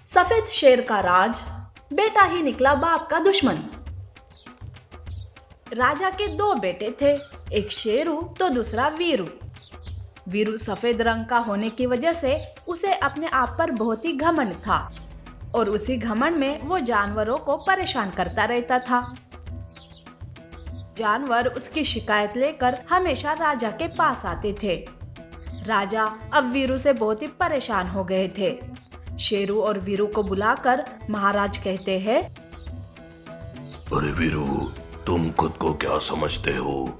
सफेद शेर का राज, बेटा ही निकला बाप का दुश्मन। राजा के दो बेटे थे, एक शेरू तो दूसरा वीरू। वीरू सफेद रंग का होने की वजह से उसे अपने आप पर बहुत ही घमंड था और उसी घमंड में वो जानवरों को परेशान करता रहता था। जानवर उसकी शिकायत लेकर हमेशा राजा के पास आते थे। राजा अब वीरू से बहुत ही परेशान हो गए थे। शेरू और वीरू को बुलाकर महाराज कहते हैं, अरे वीरू, तुम खुद को क्या समझते हो?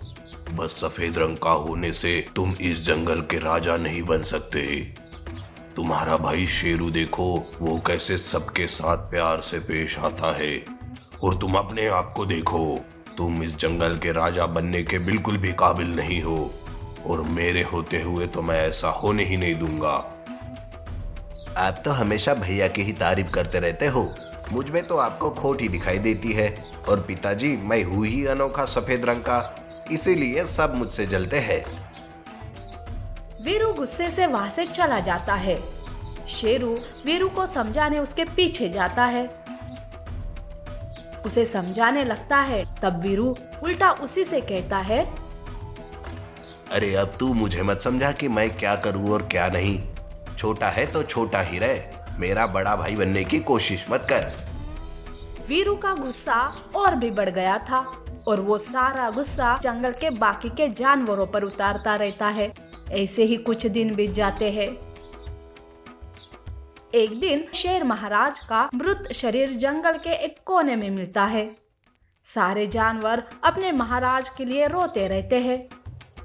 बस सफेद रंग का होने से तुम इस जंगल के राजा नहीं बन सकते। तुम्हारा भाई शेरू देखो, वो कैसे सबके साथ प्यार से पेश आता है, और तुम अपने आप को देखो, तुम इस जंगल के राजा बनने के बिल्कुल भी काबिल नहीं हो, और मेरे होते हुए तो मैं ऐसा होने ही नहीं दूंगा। आप तो हमेशा भैया की ही तारीफ करते रहते हो, मुझ में तो आपको खोट ही दिखाई देती है। और पिताजी, मैं हूँ ही अनोखा सफेद रंग का, इसीलिए सब मुझसे जलते हैं। वीरू गुस्से से वहां से चला जाता है। शेरू वीरू को समझाने उसके पीछे जाता है, उसे समझाने लगता है। तब वीरू उल्टा उसी से कहता है, अरे अब तू मुझे मत समझा कि मैं क्या करूँ और क्या नहीं। छोटा है तो छोटा ही रहे, मेरा बड़ा भाई बनने की कोशिश मत कर। वीरू का गुस्सा और भी बढ़ गया था और वो सारा गुस्सा जंगल के बाकी के जानवरों पर उतारता रहता है। ऐसे ही कुछ दिन बीत जाते हैं। एक दिन शेर महाराज का मृत शरीर जंगल के एक कोने में मिलता है। सारे जानवर अपने महाराज के लिए रोते रहते हैं।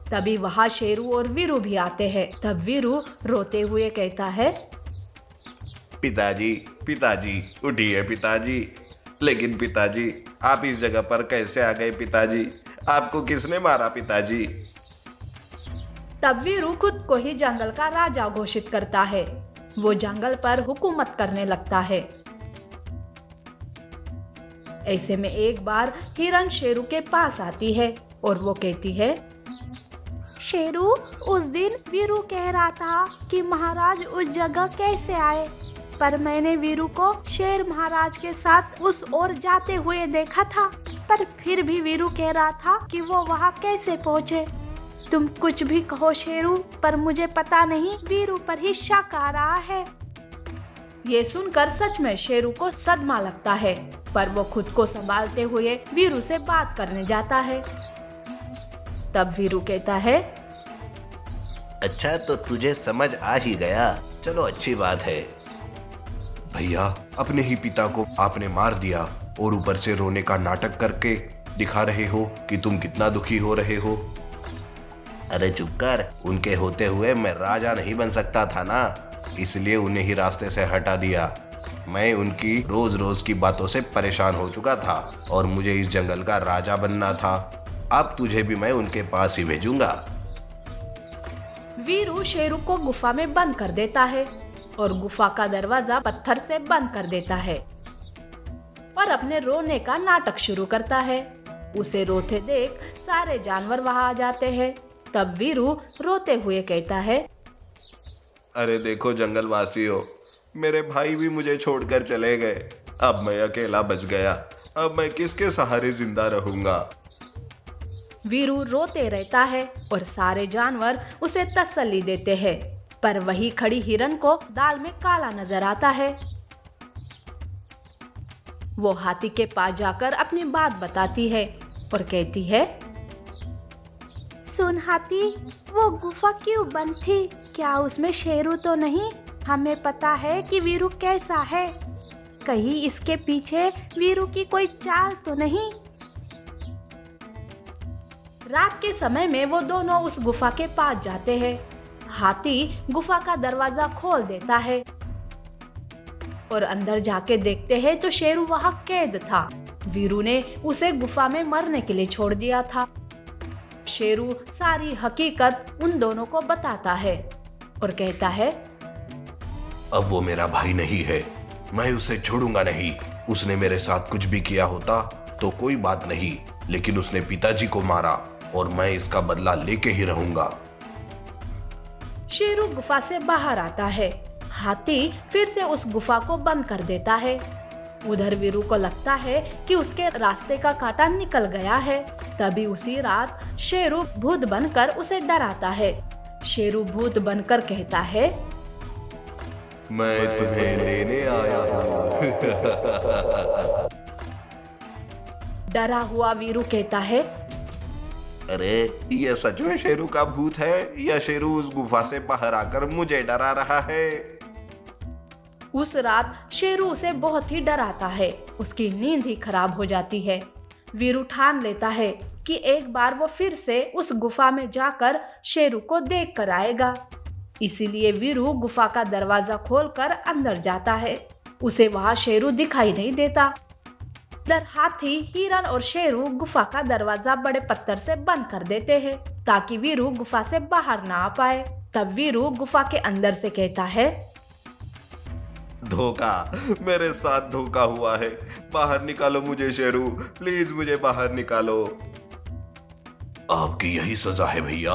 तभी वहाँ शेरू और वीरू भी आते हैं। तब वीरू रोते हुए कहता है, पिताजी, पिताजी, उठिए पिताजी। लेकिन पिताजी, आप इस जगह पर कैसे आ गए पिताजी? आपको किसने मारा पिताजी? तब वीरू खुद को ही जंगल का राजा घोषित करता है। वो जंगल पर हुकूमत करने लगता है। ऐसे में एक बार हिरण शेरू के पास आती है और वो कहती है, शेरू, उस दिन वीरू कह रहा था कि महाराज उस जगह कैसे आए, पर मैंने वीरू को शेर महाराज के साथ उस ओर जाते हुए देखा था, पर फिर भी वीरू कह रहा था कि वो वहाँ कैसे पहुँचे। तुम कुछ भी कहो शेरू, पर मुझे पता नहीं, वीरू पर ही शक आ रहा है। ये सुनकर सच में शेरू को सदमा लगता है, पर वो खुद को संभालते हुए वीरू से बात करने जाता है। तब वीरू कहता है, अच्छा, तो तुझे समझ आ ही गया, चलो अच्छी बात है। भैया, अपने ही पिता को आपने मार दिया और ऊपर से रोने का नाटक करके दिखा रहे हो कि तुम कितना दुखी हो रहे हो। अरे चुप कर, उनके होते हुए मैं राजा नहीं बन सकता था ना, इसलिए उन्हें ही रास्ते से हटा दिया। मैं उनकी रोज रोज की बातों से परेशान हो चुका था और मुझे इस जंगल का राजा बनना था। अब तुझे भी मैं उनके पास ही भेजूंगा। वीरू शेरू को गुफा में बंद कर देता है और गुफा का दरवाजा पत्थर से बंद कर देता है और अपने रोने का नाटक शुरू करता है। उसे रोते देख सारे जानवर वहां आ जाते हैं। तब वीरू रोते हुए कहता है, अरे देखो जंगल वासियों, मेरे भाई भी मुझे छोड़कर चले गए। अब मैं अकेला बच गया, अब मैं किसके सहारे जिंदा रहूंगा? वीरू रोते रहता है और सारे जानवर उसे तसल्ली देते हैं, पर वही खड़ी हिरन को दाल में काला नजर आता है। वो हाथी के पास जाकर अपनी बात बताती है और कहती है, सुन हाथी, वो गुफा क्यों बंद थी? क्या उसमें शेरू तो नहीं? हमें पता है कि वीरू कैसा है, कहीं इसके पीछे वीरू की कोई चाल तो नहीं? रात के समय में वो दोनों उस गुफा के पास जाते हैं। हाथी गुफा का दरवाजा खोल देता है और अंदर जाके देखते हैं तो शेरू वहां कैद था। वीरू ने उसे गुफा में मरने के लिए छोड़ दिया था। शेरू सारी हकीकत उन दोनों को बताता है और कहता है, अब वो मेरा भाई नहीं है, मैं उसे छोड़ूंगा नहीं। उसने मेरे साथ कुछ भी किया होता तो कोई बात नहीं, लेकिन उसने पिताजी को मारा और मैं इसका बदला लेके ही रहूंगा। शेरू गुफा से बाहर आता है। हाथी फिर से उस गुफा को बंद कर देता है। उधर वीरू को लगता है कि उसके रास्ते का कांटा निकल गया है। तभी उसी रात शेरू भूत बनकर उसे डराता है। शेरू भूत बनकर कहता है, मैं तुम्हें लेने आया हूँ। डरा हुआ वीरू कहता है, अरे ये सच में शेरू का भूत है या शेरू उस गुफा से बाहर आकर मुझे डरा रहा है? उस रात शेरू उसे बहुत ही डराता है। उसकी नींद ही खराब हो जाती है। वीरू ठान लेता है कि एक बार वो फिर से उस गुफा में जाकर शेरू को देख कर आएगा। इसीलिए वीरू गुफा का दरवाजा खोलकर अंदर जाता है। उसे वहां शेरू दिखाई नहीं देता। इधर हाथी, हिरन और शेरू गुफा का दरवाजा बड़े पत्थर से बंद कर देते हैं ताकि वीरू गुफा से बाहर ना आ पाए। तब वीरू गुफा के अंदर से कहता है, धोखा, मेरे साथ धोखा हुआ है। बाहर निकालो मुझे शेरू, प्लीज मुझे बाहर निकालो। आपकी यही सजा है भैया।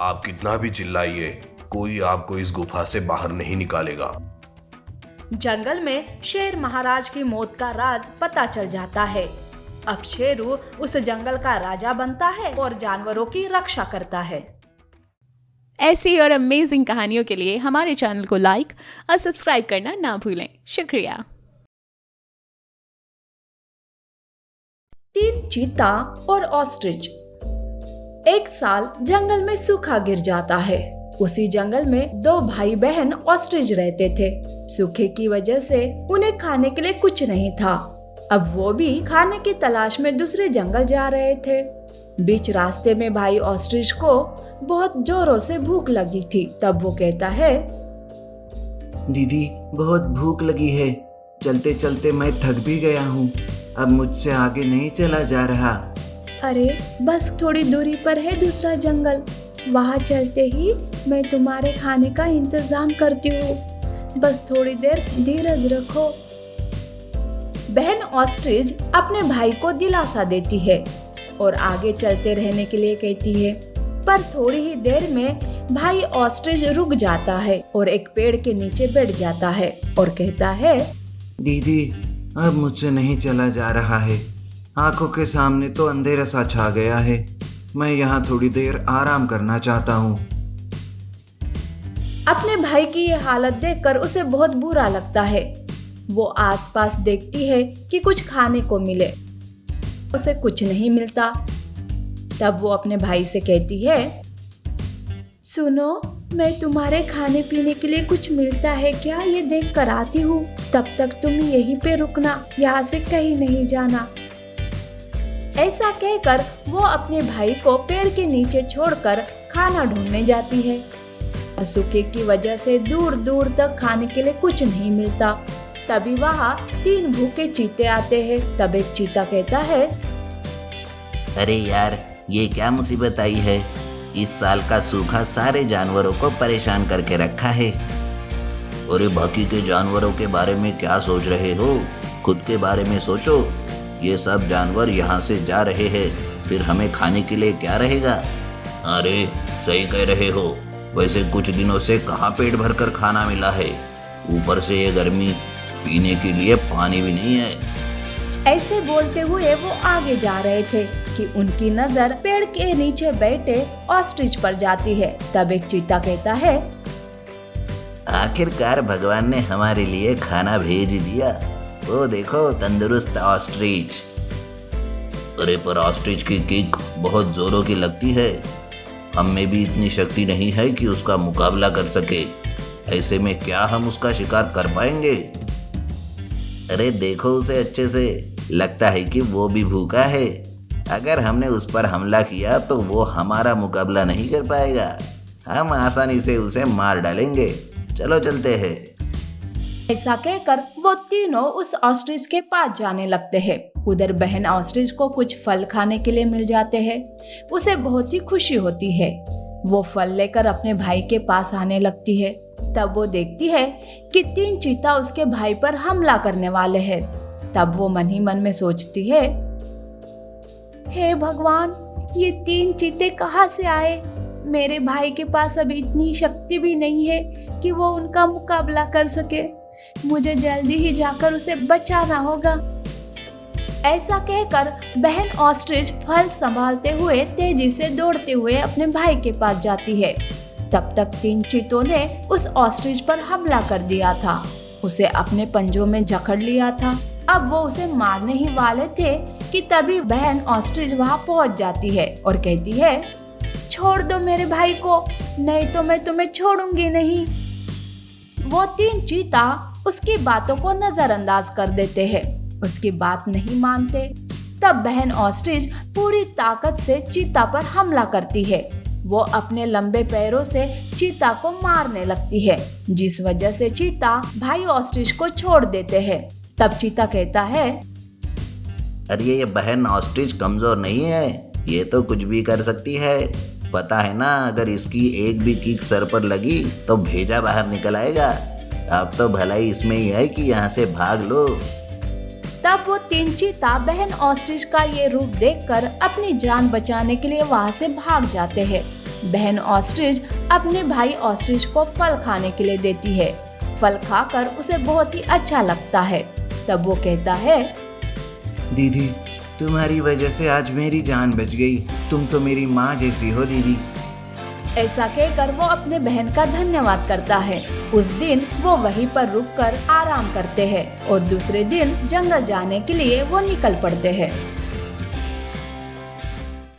आप कितना भी चिल्लाइए, कोई आपको इस गुफा से बाहर नहीं निकालेगा। जंगल में शेर महाराज की मौत का राज पता चल जाता है। अब शेरू उस जंगल का राजा बनता है और जानवरों की रक्षा करता है। ऐसी और अमेजिंग कहानियों के लिए हमारे चैनल को लाइक और सब्सक्राइब करना ना भूलें। शुक्रिया। 3 चीता और ऑस्ट्रिच। एक साल जंगल में सूखा गिर जाता है। उसी जंगल में 2 भाई बहन ऑस्ट्रिच रहते थे। सूखे की वजह से उन्हें खाने के लिए कुछ नहीं था। अब वो भी खाने की तलाश में दूसरे जंगल जा रहे थे। बीच रास्ते में भाई ऑस्ट्रिच को बहुत जोरों से भूख लगी थी। तब वो कहता है, दीदी बहुत भूख लगी है। चलते चलते मैं थक भी गया हूँ। अब मुझसे आगे नहीं चला जा रहा। अरे बस थोड़ी दूरी पर है दूसरा जंगल, वहाँ चलते ही मैं तुम्हारे खाने का इंतजाम करती हूँ। बस थोड़ी देर धीरज रखो। बहन ऑस्ट्रिच अपने भाई को दिलासा देती है और आगे चलते रहने के लिए कहती है। पर थोड़ी ही देर में भाई ऑस्ट्रिच रुक जाता है और एक पेड़ के नीचे बैठ जाता है और कहता है, दीदी अब मुझसे नहीं चला जा रहा है। आंखों के सामने तो अंधेरा सा छा गया है। मैं यहाँ थोड़ी देर आराम करना चाहता हूँ। अपने भाई की ये हालत देखकर उसे बहुत बुरा लगता है। वो आसपास देखती है कि कुछ खाने को मिले। उसे कुछ नहीं मिलता। तब वो अपने भाई से कहती है, सुनो, मैं तुम्हारे खाने पीने के लिए कुछ मिलता है क्या ये देख कर आती हूँ। तब तक तुम यहीं पे रुकना, यहाँ से कहीं नहीं जाना। ऐसा कहकर वो अपने भाई को पेड़ के नीचे छोड़कर खाना ढूंढने जाती है। सूखे की वजह से दूर दूर तक खाने के लिए कुछ नहीं मिलता। तभी वहाँ 3 भूखे चीते आते हैं। तब एक चीता कहता है, अरे यार, ये क्या मुसीबत आई है। इस साल का सूखा सारे जानवरों को परेशान करके रखा है। अरे बाकी के जानवरों के बारे में क्या सोच रहे हो? खुद के बारे में सोचो। ये सब जानवर यहाँ से जा रहे हैं, फिर हमें खाने के लिए क्या रहेगा? अरे सही कह रहे हो। वैसे कुछ दिनों से कहाँ पेट भरकर खाना मिला है। ऊपर से ये गर्मी, पीने के लिए पानी भी नहीं है। ऐसे बोलते हुए वो आगे जा रहे थे कि उनकी नजर पेड़ के नीचे बैठे ऑस्ट्रिच पर जाती है। तब एक चीता कहता है, आखिरकार भगवान ने हमारे लिए खाना भेज दिया। वो देखो, तंदुरुस्त ऑस्ट्रिच। अरे पर ऑस्ट्रिच की किक बहुत जोरों की लगती है। हम में भी इतनी शक्ति नहीं है कि उसका मुकाबला कर सके। ऐसे में क्या हम उसका शिकार कर पाएंगे? अरे देखो उसे अच्छे से, लगता है कि वो भी भूखा है। अगर हमने उस पर हमला किया तो वो हमारा मुकाबला नहीं कर पाएगा। हम आसानी से उसे मार डालेंगे। चलो चलते हैं। ऐसा कहकर वो तीनों उस ऑस्ट्रिच के पास जाने लगते हैं। उधर बहन ऑस्ट्रिच को कुछ फल खाने के लिए मिल जाते हैं। उसे बहुत ही खुशी होती है। वो फल लेकर अपने भाई के पास आने लगती है। तब वो देखती है कि 3 चीता उसके भाई पर हमला करने वाले हैं। तब वो मन ही मन में सोचती है, हे भगवान, ये 3 चीते कहाँ से आए? मेरे भाई के पास अभी इतनी शक्ति भी नहीं है कि वो उनका मुकाबला कर सके। मुझे जल्दी ही जाकर उसे बचाना होगा। ऐसा कहकर बहन ऑस्ट्रिच फल संभालते हुए तेजी से दौड़ते हुए अपने भाई के पास जाती है। तब तक 3 चीतों ने उस ऑस्ट्रिच पर हमला कर दिया था, उसे अपने पंजों में जकड़ लिया था। अब वो उसे मारने ही वाले थे कि तभी बहन ऑस्ट्रिच वहां पहुंच जाती है और कहती है, छोड़ दो मेरे भाई को, नहीं तो मैं तुम्हें छोड़ूंगी नहीं। वो 3 चीता उसकी बातों को नजरअंदाज कर देते हैं, उसकी बात नहीं मानते। तब बहन ऑस्ट्रिच पूरी ताकत से चीता पर हमला करती है। वो अपने लंबे पैरों से चीता को मारने लगती है, जिस वजह से चीता भाई ऑस्ट्रिच को छोड़ देते हैं। तब चीता कहता है, अरे ये बहन ऑस्ट्रिच कमजोर नहीं है, ये तो कुछ भी कर सकती है। पता है ना, अगर इसकी एक भी किक सर पर लगी तो भेजा बाहर निकल आएगा। अब तो भलाई इसमें ही है कि यहाँ से भाग लो। तब वो 3 चीता बहन ऑस्ट्रिच का ये रूप देखकर अपनी जान बचाने के लिए वहाँ से भाग जाते हैं। बहन ऑस्ट्रिच अपने भाई ऑस्ट्रिच को फल खाने के लिए देती है। फल खाकर उसे बहुत ही अच्छा लगता है। तब वो कहता है, दीदी, तुम्हारी वजह से आज मेरी जान बच गई। तुम तो मेरी माँ जैसी हो दीदी। ऐसा कहकर वो अपने बहन का धन्यवाद करता है। उस दिन वो वहीं पर रुककर आराम करते हैं और दूसरे दिन जंगल जाने के लिए वो निकल पड़ते हैं।